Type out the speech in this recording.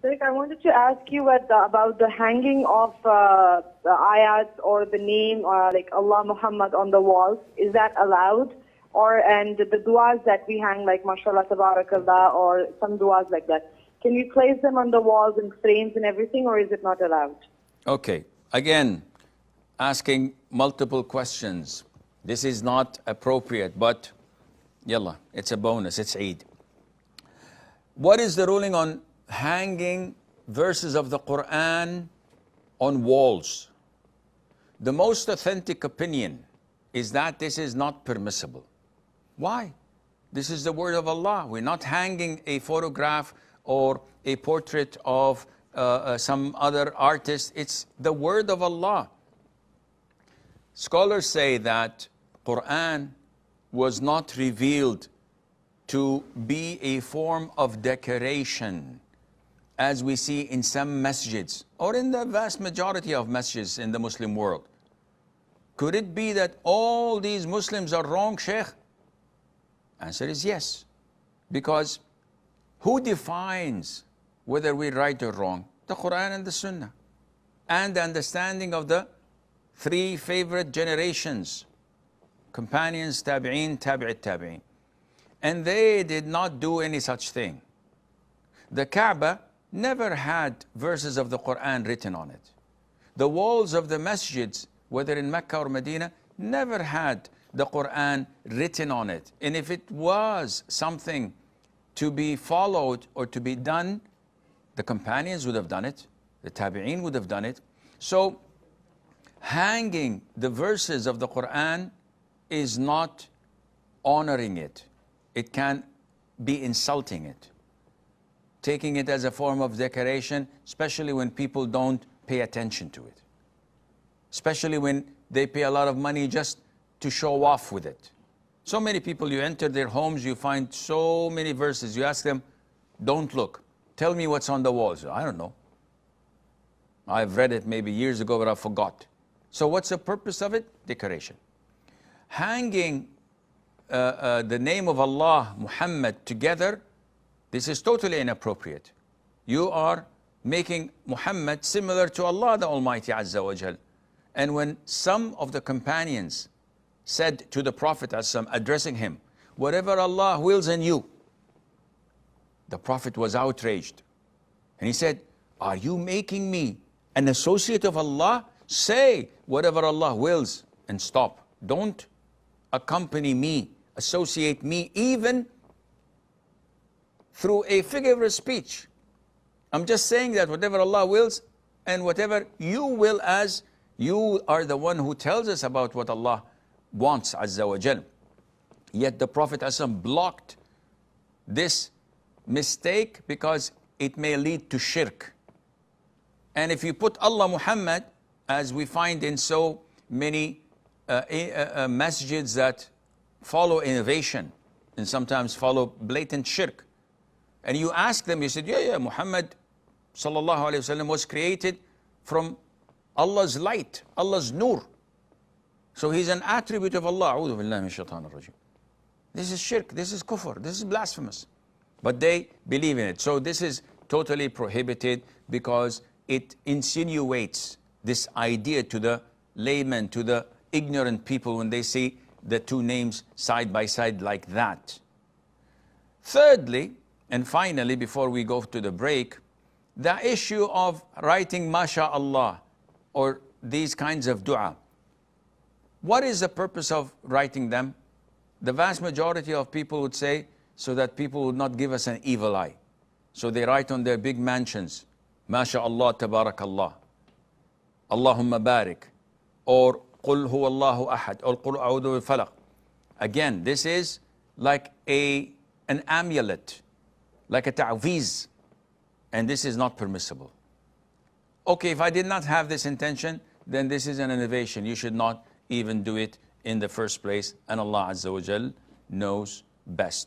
Sheikh, I wanted to ask you about the hanging of the ayats or the name like Allah Muhammad on the walls. Is that allowed? And the du'as that we hang like mashallah, tabarakallah, or some du'as like that. Can we place them on the walls and frames and everything, or is it not allowed? Okay, again, asking multiple questions. This is not appropriate, but yalla, it's a bonus, it's Eid. What is the ruling on hanging verses of the Quran on walls? The most authentic opinion is that this is not permissible. Why? This is the word of Allah. We're not hanging a photograph or a portrait of some other artist. It's the word of Allah. Scholars say that Quran was not revealed to be a form of decoration, as we see in some masjids, or in the vast majority of masjids in the Muslim world. Could it be that all these Muslims are wrong, Sheikh? Answer is yes. Because who defines whether we're right or wrong? The Quran and the Sunnah. And the understanding of the three favorite generations, companions, tabi'een, tabi'it tabi'een. And they did not do any such thing. The Kaaba never had verses of the Quran written on it. The walls of the masjids, whether in Mecca or Medina, never had the Quran written on it. And if it was something to be followed or to be done, the companions would have done it, the tabi'een would have done it. So hanging the verses of the Quran is not honoring it. It can be insulting it, taking it as a form of decoration, especially when people don't pay attention to it, especially when they pay a lot of money just to show off with it. So many people, you enter their homes, you find so many verses. You ask them, don't look. Tell me what's on the walls. I don't know. I've read it maybe years ago, but I forgot. So what's the purpose of it? Decoration. Hanging the name of Allah, Muhammad, together, this is totally inappropriate. You are making Muhammad similar to Allah, the Almighty Azza wa Jal. And when some of the companions said to the Prophet, addressing him, whatever Allah wills in you, the Prophet was outraged. And he said, are you making me an associate of Allah? Say whatever Allah wills and stop. Don't accompany me, associate me, even through a figure of speech. I'm just saying that whatever Allah wills and whatever you will, as you are the one who tells us about what Allah wants, Azza wa Jal. Yet the Prophet blocked this mistake because it may lead to shirk. And if you put Allah Muhammad, as we find in so many masjids that follow innovation and sometimes follow blatant shirk, and you ask them, you said, yeah, Muhammad sallallahu alayhi wasallam was created from Allah's light, Allah's nur. So he's an attribute of Allah. A'udhu billahi min shaitanir rajim. This is shirk, this is kufr, this is blasphemous. But they believe in it. So this is totally prohibited because it insinuates this idea to the layman, to the ignorant people when they see the two names side by side like that. Thirdly, and finally, before we go to the break, the issue of writing MashaAllah or these kinds of dua. What is the purpose of writing them? The vast majority of people would say, so that people would not give us an evil eye. So they write on their big mansions, MashaAllah, Tabarakallah, Allahumma barik, or Qul huwa Allahu ahad, or Qul a'udhu bil falaq. Again, this is like an amulet, like a ta'weez, and this is not permissible. Okay, if I did not have this intention, then this is an innovation. You should not even do it in the first place, and Allah Azza wa Jal knows best.